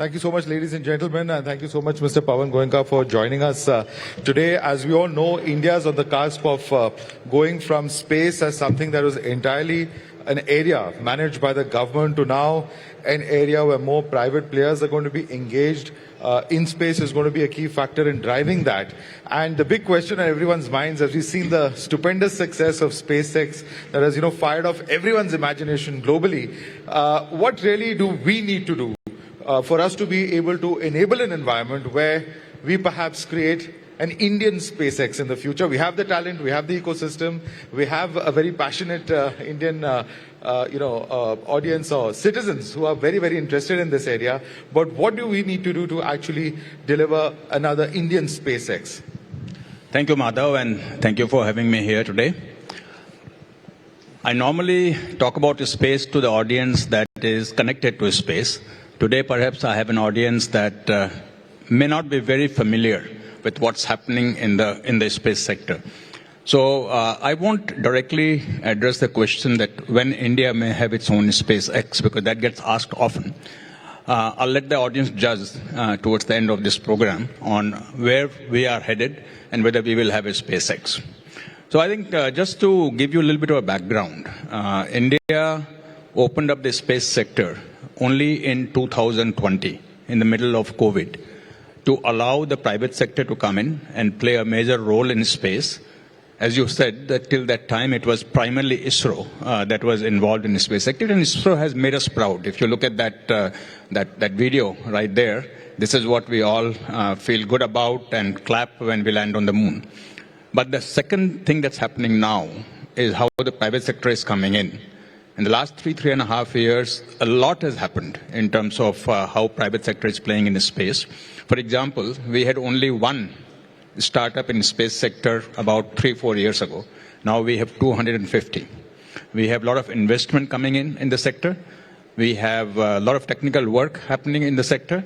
Thank you so much, ladies and gentlemen, and thank you so much, Mr. Pawan Goenka, for joining us today. As we all know, India is on the cusp of going from space as something that was entirely an area managed by the government to now an area where more private players are going to be engaged. In space is going to be a key factor in driving that. And the big question on everyone's minds, as we've seen the stupendous success of SpaceX that has, fired off everyone's imagination globally, what really do we need to do for us to be able to enable an environment where we perhaps create an Indian SpaceX in the future? We have the talent, we have the ecosystem, we have a very passionate Indian audience or citizens who are very, very interested in this area. But what do we need to do to actually deliver another Indian SpaceX? Thank you, Madhav, and thank you for having me here today. I normally talk about space to the audience that is connected to space. Today, perhaps I have an audience that may not be very familiar with what's happening in the space sector. So I won't directly address the question that when India may have its own SpaceX, because that gets asked often. I'll let the audience judge towards the end of this program on where we are headed and whether we will have a SpaceX. So I think just to give you a little bit of a background, India opened up the space sector only in 2020, in the middle of COVID, to allow the private sector to come in and play a major role in space. As you said, that till that time it was primarily ISRO that was involved in the space sector, and ISRO has made us proud. If you look at that video right there, this is what we all feel good about and clap when we land on the moon. But the second thing that's happening now is how the private sector is coming in. In the last 3.5 years, a lot has happened in terms of how private sector is playing in the space. For example, we had only one startup in the space sector about 3-4 years ago. Now we have 250. We have a lot of investment coming in the sector. We have a lot of technical work happening in the sector.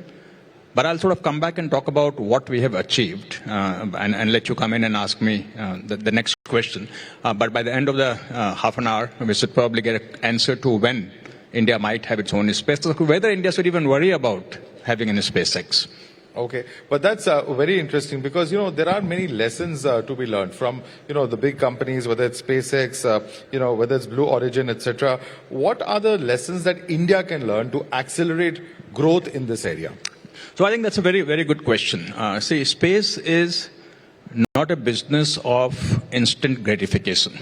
But I'll sort of come back and talk about what we have achieved and let you come in and ask me the next question. But by the end of the half an hour, we should probably get an answer to when India might have its own space, whether India should even worry about having a SpaceX. Okay, but that's very interesting because, there are many lessons to be learned from, the big companies, whether it's SpaceX, whether it's Blue Origin, etc. What are the lessons that India can learn to accelerate growth in this area? So I think that's a very, very good question. See, space is not a business of instant gratification.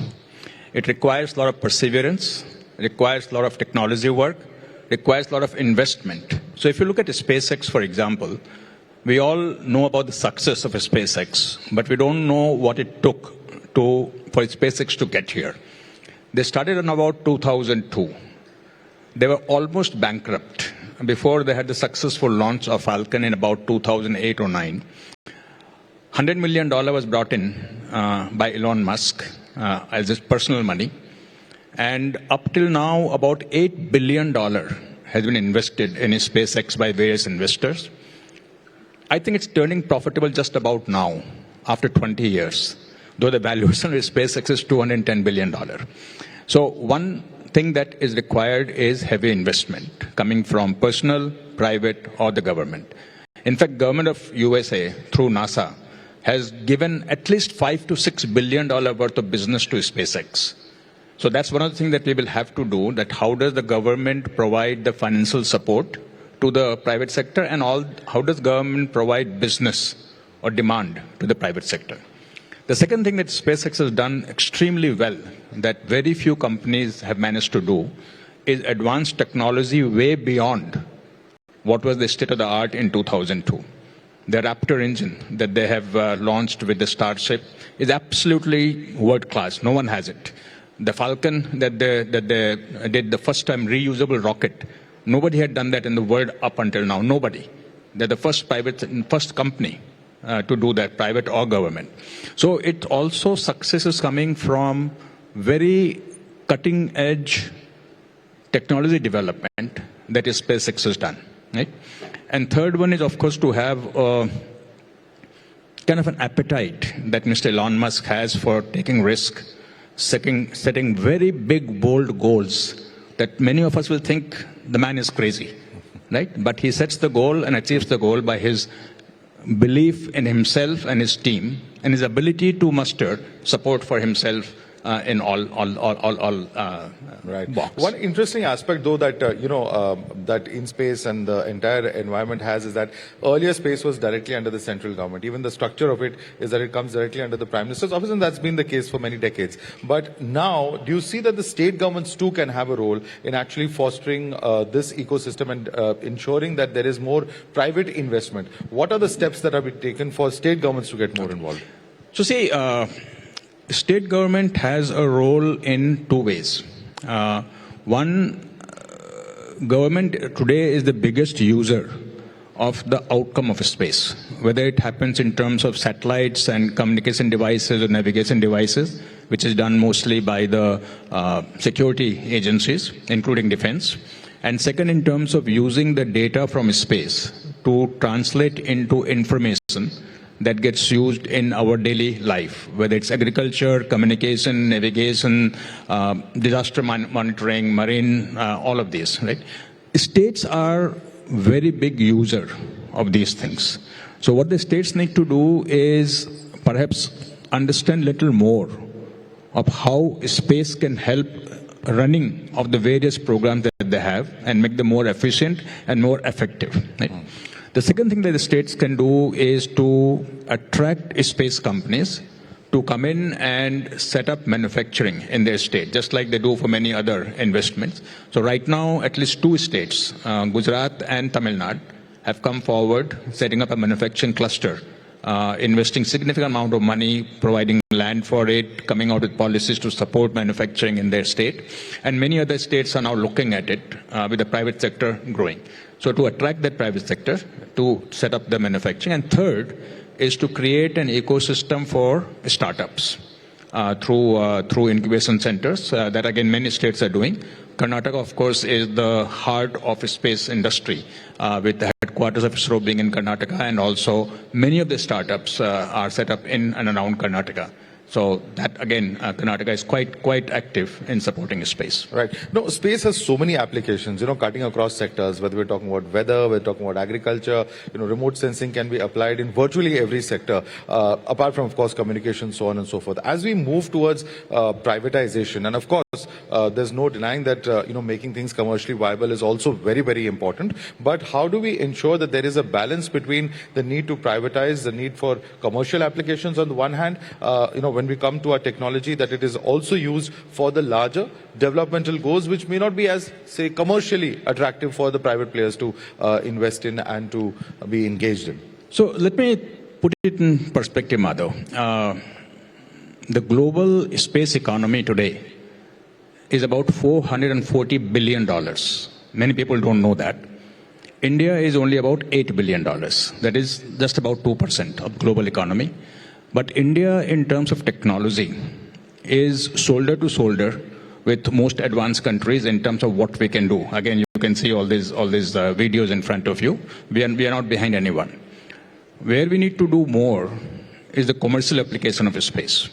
It requires a lot of perseverance, requires a lot of technology work, requires a lot of investment. So if you look at SpaceX, for example, we all know about the success of a SpaceX, but we don't know what it took for SpaceX to get here. They started in about 2002. They were almost bankrupt before they had the successful launch of Falcon in about 2008 or 9. $100 million was brought in by Elon Musk as his personal money. And up till now, about $8 billion has been invested in SpaceX by various investors. I think it's turning profitable just about now, after 20 years, though the valuation of SpaceX is $210 billion. So one thing that is required is heavy investment coming from personal, private, or the government. In fact, government of USA, through NASA, has given at least $5 to $6 billion worth of business to SpaceX. So that's one of the things that we will have to do, that how does the government provide the financial support to the private sector, and how does government provide business or demand to the private sector. The second thing that SpaceX has done extremely well, that very few companies have managed to do, is advanced technology way beyond what was the state of the art in 2002. The Raptor engine that they have launched with the Starship is absolutely world class. No one has it. The Falcon that they did the first time reusable rocket, nobody had done that in the world up until now. Nobody. They're the first company to do that, private or government. So it also success is coming from very cutting edge technology development that SpaceX has done. Right? And third one is, of course, to have kind of an appetite that Mr. Elon Musk has for taking risk, setting very big, bold goals that many of us will think the man is crazy. right? But he sets the goal and achieves the goal by his belief in himself and his team and his ability to muster support for himself in all Right. box. One interesting aspect, though, that that in space and the entire environment has is that earlier space was directly under the central government. Even the structure of it is that it comes directly under the prime minister's office, and that's been the case for many decades. But now, do you see that the state governments too can have a role in actually fostering this ecosystem and ensuring that there is more private investment? What are the steps that have been taken for state governments to get more involved? So see, state government has a role in two ways. One, government today is the biggest user of the outcome of space, whether it happens in terms of satellites and communication devices or navigation devices, which is done mostly by the security agencies, including defense. And second, in terms of using the data from space to translate into information that gets used in our daily life, whether it's agriculture, communication, navigation, disaster monitoring, marine, all of these, right? States are very big user of these things. So what the states need to do is perhaps understand little more of how space can help running of the various programs that they have and make them more efficient and more effective, right? The second thing that the states can do is to attract space companies to come in and set up manufacturing in their state, just like they do for many other investments. So right now, at least two states, Gujarat and Tamil Nadu, have come forward setting up a manufacturing cluster, investing significant amount of money, providing land for it, coming out with policies to support manufacturing in their state. And many other states are now looking at it with the private sector growing. So to attract that private sector to set up the manufacturing. And third is to create an ecosystem for startups through incubation centers that again many states are doing. Karnataka, of course, is the heart of space industry with the headquarters of ISRO being in Karnataka, and also many of the startups are set up in and around Karnataka. So that, again, Karnataka is quite active in supporting space. Right. No, space has so many applications, cutting across sectors, whether we're talking about weather, we're talking about agriculture, remote sensing can be applied in virtually every sector, apart from, of course, communication, so on and so forth. As we move towards privatization, and of course, there's no denying that, making things commercially viable is also very, very important. But how do we ensure that there is a balance between the need to privatize, the need for commercial applications on the one hand, when we come to our technology, that it is also used for the larger developmental goals, which may not be as, say, commercially attractive for the private players to invest in and to be engaged in? So let me put it in perspective, Madhav. The global space economy today is about $440 billion. Many people don't know that. India is only about $8 billion. That is just about 2% of global economy. But India, in terms of technology, is shoulder to shoulder with most advanced countries in terms of what we can do. Again, you can see all these videos in front of you. We are not behind anyone. Where we need to do more is the commercial application of space.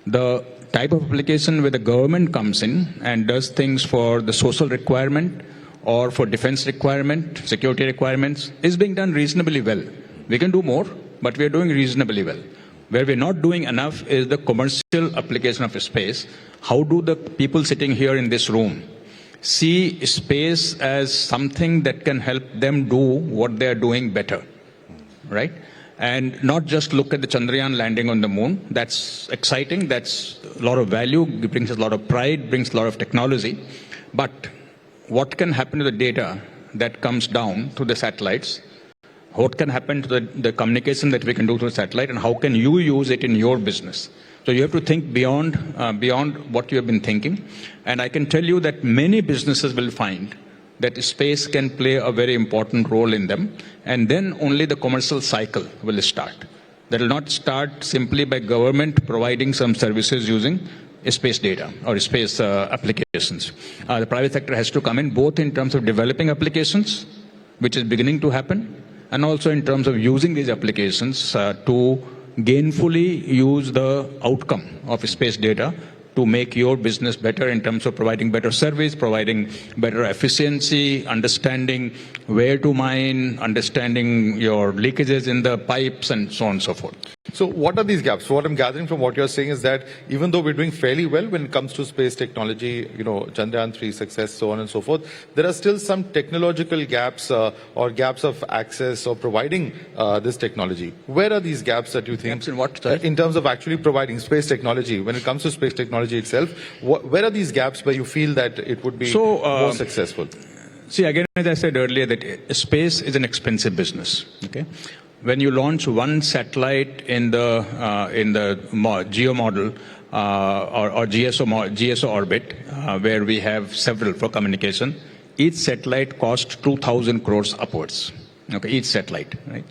The type of application where the government comes in and does things for the social requirement or for defense requirement, security requirements, is being done reasonably well. We can do more, but we are doing reasonably well. Where we're not doing enough is the commercial application of space. How do the people sitting here in this room see space as something that can help them do what they're doing better, right? And not just look at the Chandrayaan landing on the moon. That's exciting, that's a lot of value, it brings us a lot of pride, brings a lot of technology. But what can happen to the data that comes down to the satellites? What can happen to the communication that we can do through satellite, and how can you use it in your business? So you have to think beyond what you have been thinking. And I can tell you that many businesses will find that space can play a very important role in them. And then only the commercial cycle will start. That will not start simply by government providing some services using space data or space applications. The private sector has to come in both in terms of developing applications, which is beginning to happen, and also in terms of using these applications to gainfully use the outcome of space data to make your business better in terms of providing better service, providing better efficiency, understanding where to mine, understanding your leakages in the pipes, and so on and so forth. So what are these gaps? So what I'm gathering from what you're saying is that even though we're doing fairly well when it comes to space technology, Chandrayaan 3 success, so on and so forth, there are still some technological gaps or gaps of access or providing this technology. Where are these gaps that you think? Gaps in what, sorry? In terms of actually providing space technology, when it comes to space technology itself, where are these gaps where you feel that it would be more successful? See, again, as I said earlier, that space is an expensive business. Okay, when you launch one satellite in the geo model or GSO orbit, where we have several for communication, each satellite costs 2,000 crores upwards. Okay, each satellite. Right?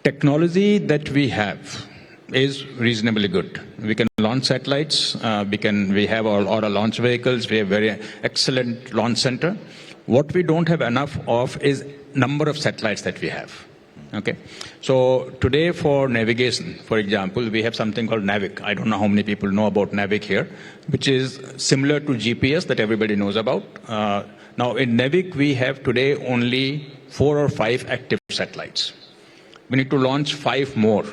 Technology that we have is reasonably good. We can launch satellites. We have all our launch vehicles. We have very excellent launch center. What we don't have enough of is number of satellites that we have. Okay, so today for navigation, for example, we have something called NAVIC. I don't know how many people know about NAVIC here, which is similar to GPS that everybody knows about. Now in NAVIC, we have today only 4 or 5 active satellites. We need to launch 5 more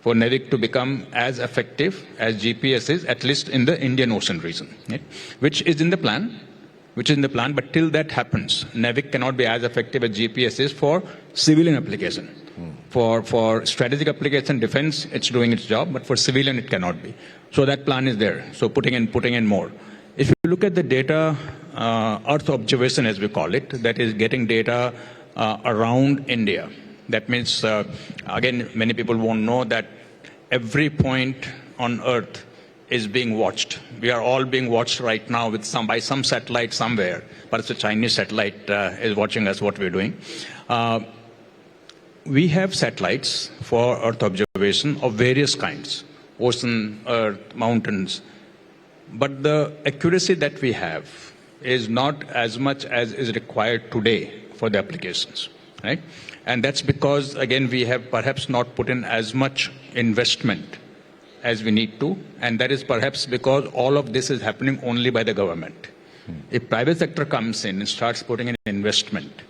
for NAVIC to become as effective as GPS is, at least in the Indian Ocean region, right? Which is in the plan. But till that happens, NAVIC cannot be as effective as GPS is for civilian application. For strategic application, defense, it's doing its job, but for civilian, it cannot be. So that plan is there. So putting in more. If you look at the data, Earth observation, as we call it, that is getting data around India. That means, again, many people won't know that every point on Earth is being watched. We are all being watched right now by some satellite somewhere, but it's a Chinese satellite is watching us, what we're doing. We have satellites for Earth observation of various kinds, ocean, Earth, mountains, but the accuracy that we have is not as much as is required today for the applications, right? And that's because, again, we have perhaps not put in as much investment as we need to, and that is perhaps because all of this is happening only by the government. If private sector comes in and starts putting in investment,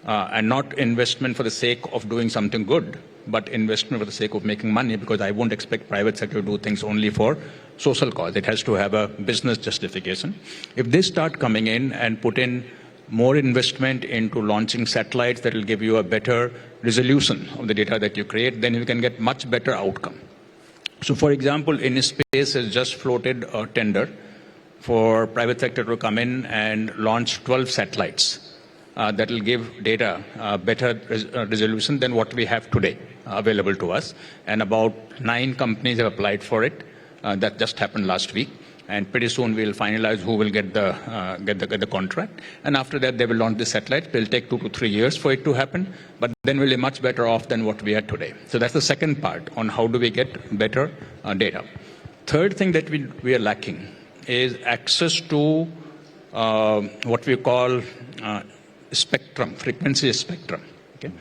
and not investment for the sake of doing something good, but investment for the sake of making money, because I won't expect private sector to do things only for social cause. It has to have a business justification. If they start coming in and put in more investment into launching satellites that will give you a better resolution of the data that you create, then you can get much better outcome. So, for example, in space has just floated a tender for private sector to come in and launch 12 satellites that will give data better resolution than what we have today available to us. And about 9 companies have applied for it. That just happened last week. And pretty soon we'll finalize who will get the contract. And after that, they will launch the satellite. It will take 2 to 3 years for it to happen, but then we'll be much better off than what we are today. So that's the second part on how do we get better data. Third thing that we are lacking is access to what we call spectrum, frequency spectrum. Okay?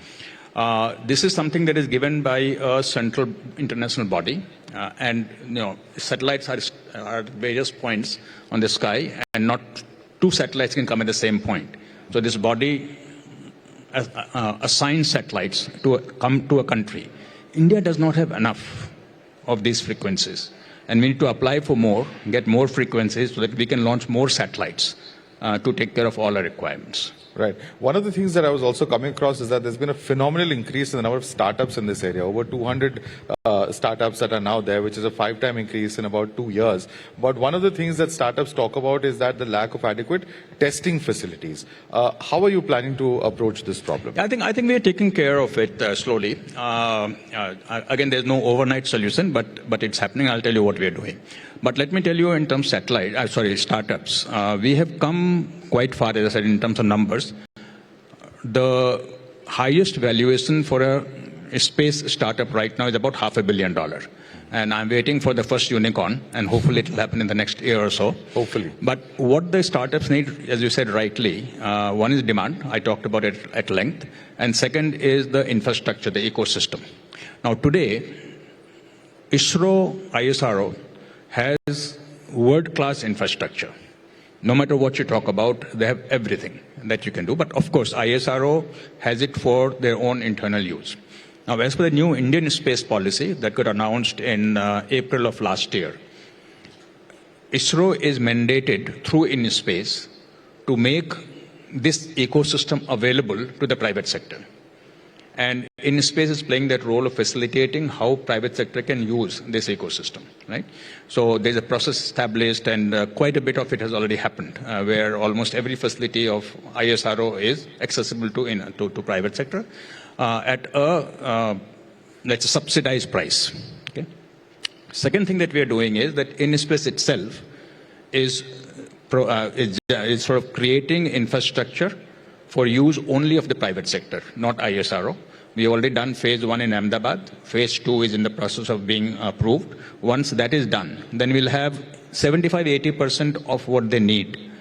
This is something that is given by a central international body. And satellites are at various points on the sky, and not 2 satellites can come at the same point. So this body assigns satellites to come to a country. India does not have enough of these frequencies, and we need to apply for more, get more frequencies so that we can launch more satellites to take care of all our requirements. Right. One of the things that I was also coming across is that there's been a phenomenal increase in the number of startups in this area. Over 200 startups that are now there, which is a 5-time increase in about 2 years. But one of the things that startups talk about is that the lack of adequate testing facilities. How are you planning to approach this problem? I think we are taking care of it slowly. Again, there's no overnight solution, but it's happening. I'll tell you what we are doing. But let me tell you in terms of startups, we have come quite far, as I said, in terms of numbers. The highest valuation for a space startup right now is about $500 million. And I'm waiting for the first unicorn, and hopefully it will happen in the next year or so. Hopefully. But what the startups need, as you said rightly, one is demand. I talked about it at length. And second is the infrastructure, the ecosystem. Now today, ISRO has world-class infrastructure. No matter what you talk about, they have everything that you can do. But of course, ISRO has it for their own internal use. Now, as per the new Indian space policy that got announced in April of last year, ISRO is mandated through InSpace to make this ecosystem available to the private sector. And InSpace is playing that role of facilitating how private sector can use this ecosystem, right? So there's a process established, and quite a bit of it has already happened, where almost every facility of ISRO is accessible to private sector at a let's say subsidized price. Okay. Second thing that we are doing is that InSpace itself is sort of creating infrastructure for use only of the private sector, not ISRO. We have already done phase 1 in Ahmedabad. Phase 2 is in the process of being approved. Once that is done, then we'll have 75-80% of what they need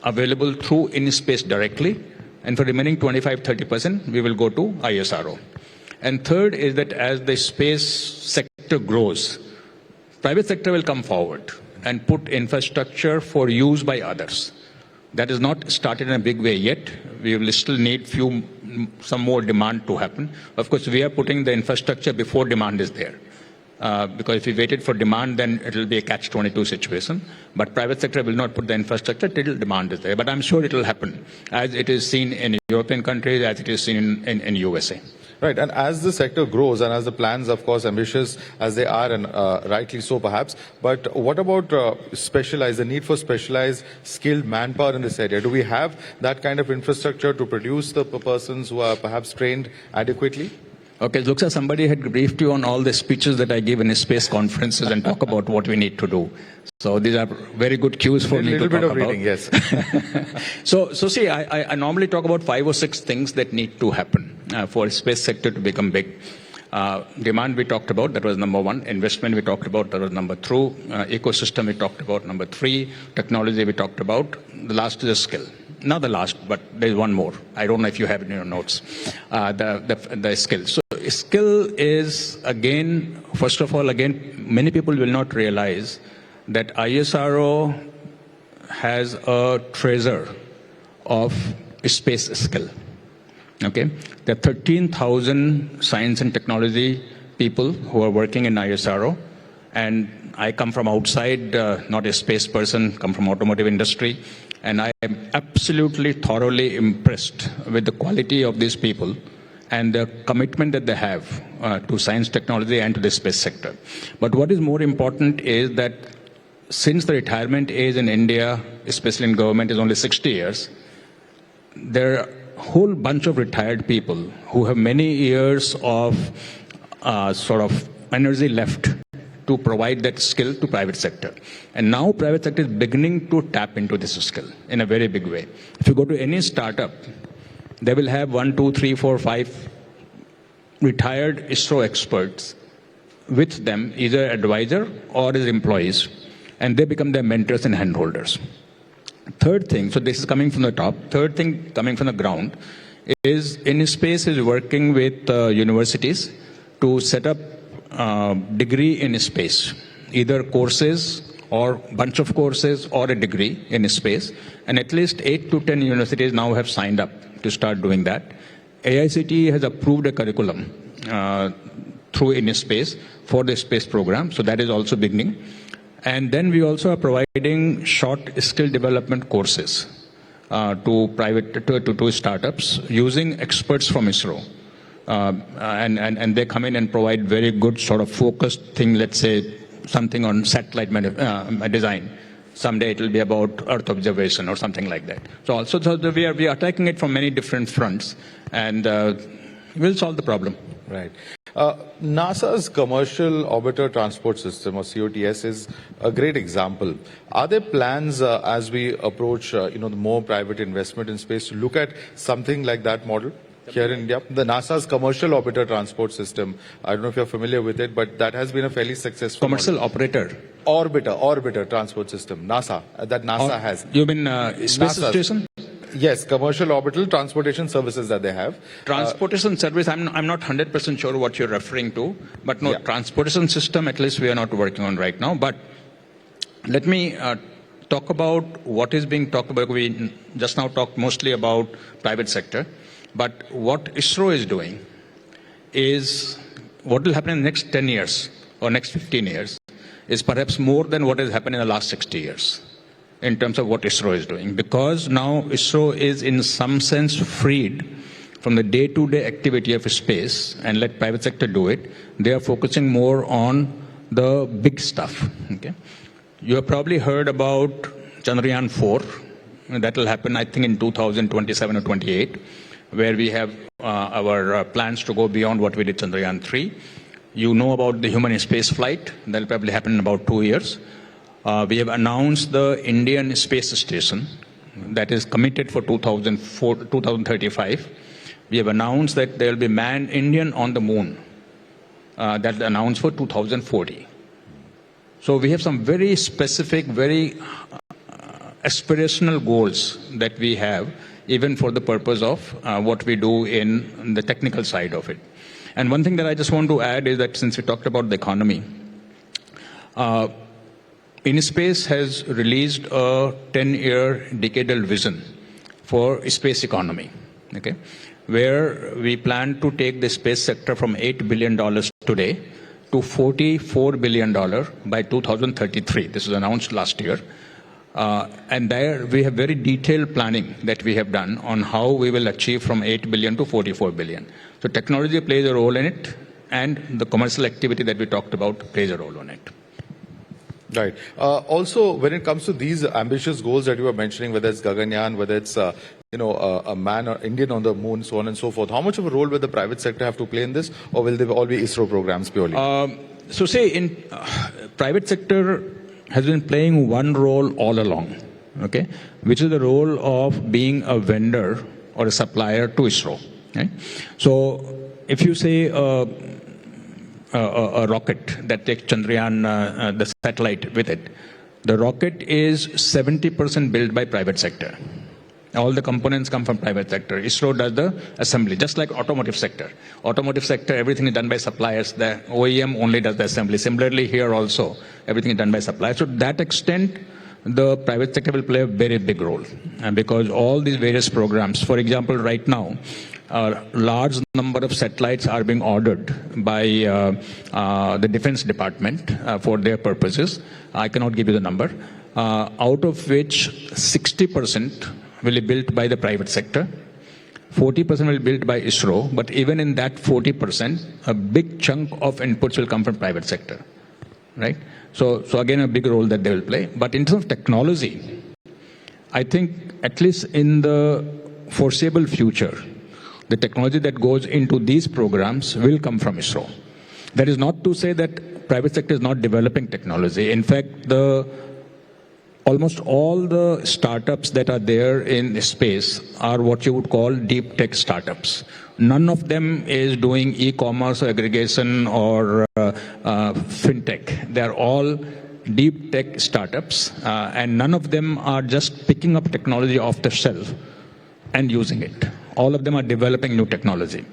available through InSpace directly. And for remaining 25-30%, we will go to ISRO. And third is that as the space sector grows, private sector will come forward and put infrastructure for use by others. That is not started in a big way yet. We will still need some more demand to happen. Of course, we are putting the infrastructure before demand is there. Because if we waited for demand, then it will be a catch-22 situation. But private sector will not put the infrastructure till demand is there. But I'm sure it will happen, as it is seen in European countries, as it is seen in USA. Right, and as the sector grows and as the plans, of course, ambitious as they are, and rightly so perhaps, but what about the need for specialized, skilled manpower in this area? Do we have that kind of infrastructure to produce the persons who are perhaps trained adequately? Okay, looks like somebody had briefed you on all the speeches that I give in space conferences and talk about what we need to do. So these are very good cues for me to talk about. A little bit of reading, yes. So see, I normally talk about 5 or 6 things that need to happen for space sector to become big. Demand we talked about, that was number 1. Investment we talked about, that was number 2. Ecosystem we talked about, number 3. Technology we talked about. The last is skill. Not the last, but there's one more. I don't know if you have it in your notes. The skill. So skill is, again, first of all, many people will not realize that ISRO has a treasure of space skill. Okay, there are 13,000 science and technology people who are working in ISRO, and I come from outside, not a space person, come from automotive industry, and I am absolutely thoroughly impressed with the quality of these people and the commitment that they have to science, technology, and to the space sector. But what is more important is that since the retirement age in India, especially in government, is only 60 years, there are a whole bunch of retired people who have many years of sort of energy left to provide that skill to private sector. And now private sector is beginning to tap into this skill in a very big way. If you go to any startup, they will have 1, 2, 3, 4, 5 retired ISRO experts with them, either advisor or as employees, and they become their mentors and handholders. Third thing, so this is coming from the top. Third thing coming from the ground is InSpace is working with universities to set up degree in space, either courses or bunch of courses or a degree in space. And at least 8 to 10 universities now have signed up to start doing that. AICTE has approved a curriculum through InSpace for the space program, so that is also beginning. And then we also are providing short skill development courses to startups using experts from ISRO. And they come in and provide very good sort of focused thing, let's say something on satellite design. Someday it will be about Earth observation or something like that. So we are attacking it from many different fronts, and we'll solve the problem. Right. NASA's Commercial Orbiter Transport System, or COTS, is a great example. Are there plans as we approach the more private investment in space to look at something like that model here in India? The NASA's Commercial Orbiter Transport System, I don't know if you're familiar with it, but that has been a fairly successful Commercial model. Orbiter Transport System, NASA, that NASA has. You mean space NASA station? Yes, commercial orbital transportation services that they have. Transportation service, I'm not 100% sure what you're referring to, but no, transportation system at least we are not working on right now. But let me talk about what is being talked about. We just now talked mostly about private sector, but what ISRO is doing is what will happen in the next 10 years or next 15 years is perhaps more than what has happened in the last 60 years in terms of what ISRO is doing. Because now ISRO is in some sense freed from the day-to-day activity of space and let private sector do it. They are focusing more on the big stuff. Okay? You have probably heard about Chandrayaan 4. That will happen, I think, in 2027 or 28, where we have our plans to go beyond what we did Chandrayaan 3. You know about the human space flight. That will probably happen in about 2 years. We have announced the Indian space station that is committed for 2035. We have announced that there will be man Indian on the moon. That is announced for 2040. So we have some very specific, very aspirational goals that we have, even for the purpose of what we do in the technical side of it. And one thing that I just want to add is that since we talked about the economy, InSpace has released a 10-year decadal vision for space economy, okay, where we plan to take the space sector from $8 billion today to $44 billion by 2033. This was announced last year. And there we have very detailed planning that we have done on how we will achieve from 8 billion to 44 billion. So technology plays a role in it, and the commercial activity that we talked about plays a role on it. Right. Also, when it comes to these ambitious goals that you were mentioning, whether it's Gaganyaan, whether it's a man or Indian on the moon, so on and so forth, how much of a role will the private sector have to play in this, or will they all be ISRO programs purely? So say in private sector has been playing one role all along, okay, which is the role of being a vendor or a supplier to ISRO. Right? So if you say a rocket that takes Chandrayaan, the satellite with it, the rocket is 70% built by private sector. All the components come from private sector. ISRO does the assembly, just like automotive sector. Automotive sector, everything is done by suppliers. The OEM only does the assembly. Similarly, here also, everything is done by suppliers. So to that extent, the private sector will play a very big role. And because all these various programs, for example, right now, a large number of satellites are being ordered by the Defense Department for their purposes. I cannot give you the number. Out of which 60% will be built by the private sector, 40% will be built by ISRO, but even in that 40%, a big chunk of inputs will come from private sector, right? So again, a big role that they will play. But in terms of technology, I think at least in the foreseeable future, the technology that goes into these programs will come from ISRO. That is not to say that private sector is not developing technology. In fact, almost all the startups that are there in space are what you would call deep tech startups. None of them is doing e-commerce or aggregation or fintech. They're all deep tech startups, and none of them are just picking up technology off the shelf and using it. All of them are developing new technology.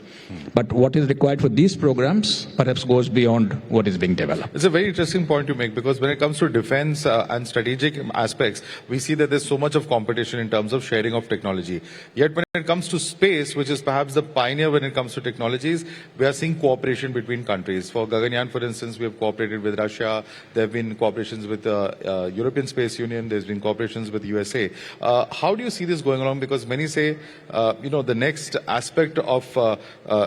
But what is required for these programs perhaps goes beyond what is being developed. It's a very interesting point to make, because when it comes to defense and strategic aspects, we see that there's so much of competition in terms of sharing of technology. Yet when it comes to space, which is perhaps the pioneer when it comes to technologies, we are seeing cooperation between countries. For Gaganyaan, for instance, we have cooperated with Russia. There have been cooperations with the European Space Union. There's been cooperations with USA. How do you see this going along? Because many say, the next aspect of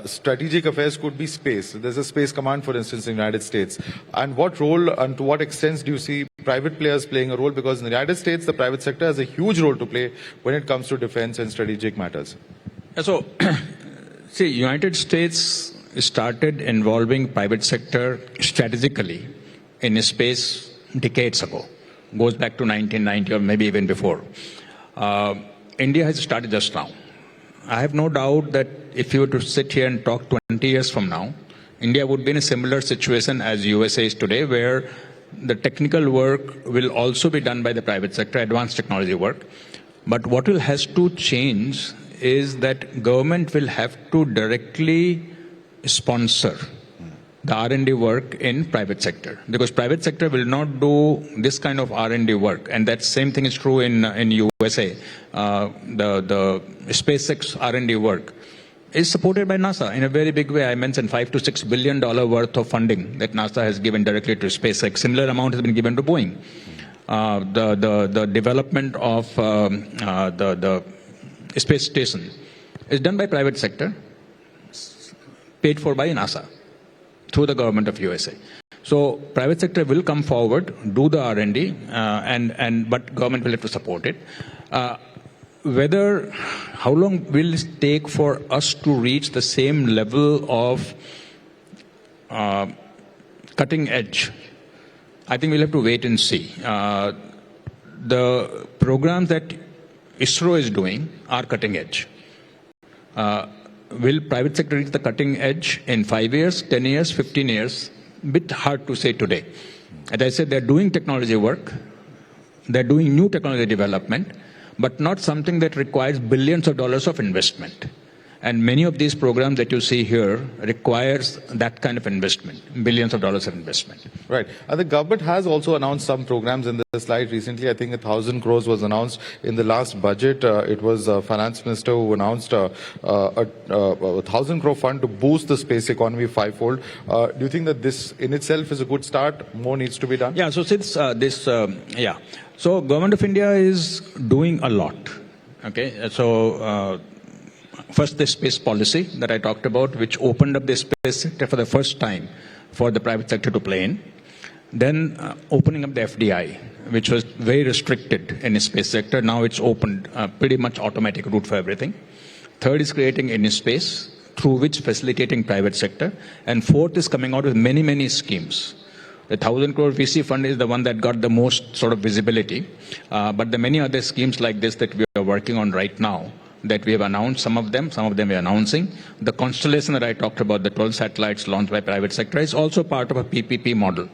strategic affairs could be space. There's a space command, for instance, in the United States. And what role and to what extent do you see private players playing a role? Because in the United States, the private sector has a huge role to play when it comes to defense and strategic matters. So, see, United States started involving private sector strategically in space decades ago. Goes back to 1990 or maybe even before. India has started just now. I have no doubt that if you were to sit here and talk 20 years from now, India would be in a similar situation as USA is today, where the technical work will also be done by the private sector, advanced technology work. But what has to change is that government will have to directly sponsor the R&D work in private sector, because private sector will not do this kind of R&D work, and that same thing is true in USA. The SpaceX R&D work is supported by NASA in a very big way. I mentioned $5 to $6 billion worth of funding that NASA has given directly to SpaceX. Similar amount has been given to Boeing. The development of the space station is done by private sector, paid for by NASA through the government of USA. So private sector will come forward, do the R&D, but government will have to support it. How long will it take for us to reach the same level of cutting edge? I think we'll have to wait and see. The programs that ISRO is doing are cutting edge. Will private sector reach the cutting edge in 5 years, 10 years, 15 years? Bit hard to say today. As I said, they're doing technology work, they're doing new technology development, but not something that requires billions of dollars of investment. And many of these programs that you see here requires that kind of investment, billions of dollars of investment. Right. The government has also announced some programs in the slide recently. I think 1,000 crores was announced in the last budget. It was Finance Minister who announced a 1,000 crore fund to boost the space economy fivefold. Do you think that this in itself is a good start? More needs to be done? Yeah, so since so Government of India is doing a lot. Okay, so first, the space policy that I talked about, which opened up the space sector for the first time for the private sector to play in. Then opening up the FDI, which was very restricted in the space sector. Now it's opened, pretty much automatic route for everything. Third is creating InSpace, through which facilitating private sector. And fourth is coming out with many, many schemes. The 1,000 crore VC fund is the one that got the most sort of visibility. But there are many other schemes like this that we are working on right now, that we have announced some of them we are announcing. The constellation that I talked about, the 12 satellites launched by private sector, is also part of a PPP model,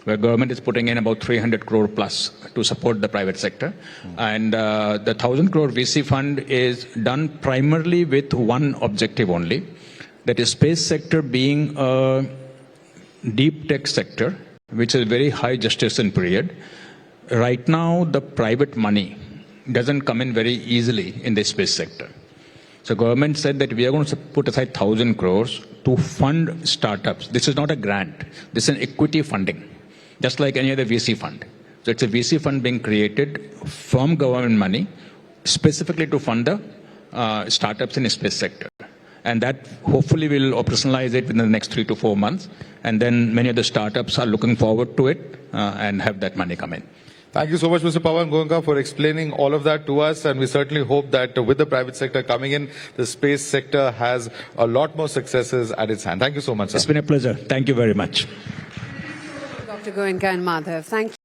where government is putting in about 300 crore plus to support the private sector. And the 1,000 crore VC fund is done primarily with one objective only, that is space sector being a deep tech sector, which is very high gestation period. Right now, the private money doesn't come in very easily in the space sector. So government said that we are going to put aside 1,000 crores to fund startups. This is not a grant. This is an equity funding, just like any other VC fund. So it's a VC fund being created from government money, specifically to fund the startups in the space sector. And that hopefully will operationalize it within the next 3 to 4 months. And then many of the startups are looking forward to it and have that money come in. Thank you so much, Mr. Pawan Goenka, for explaining all of that to us. And we certainly hope that with the private sector coming in, the space sector has a lot more successes at its hand. Thank you so much, sir. It's been a pleasure. Thank you very much. Dr. Goenka and Madhav, thank you.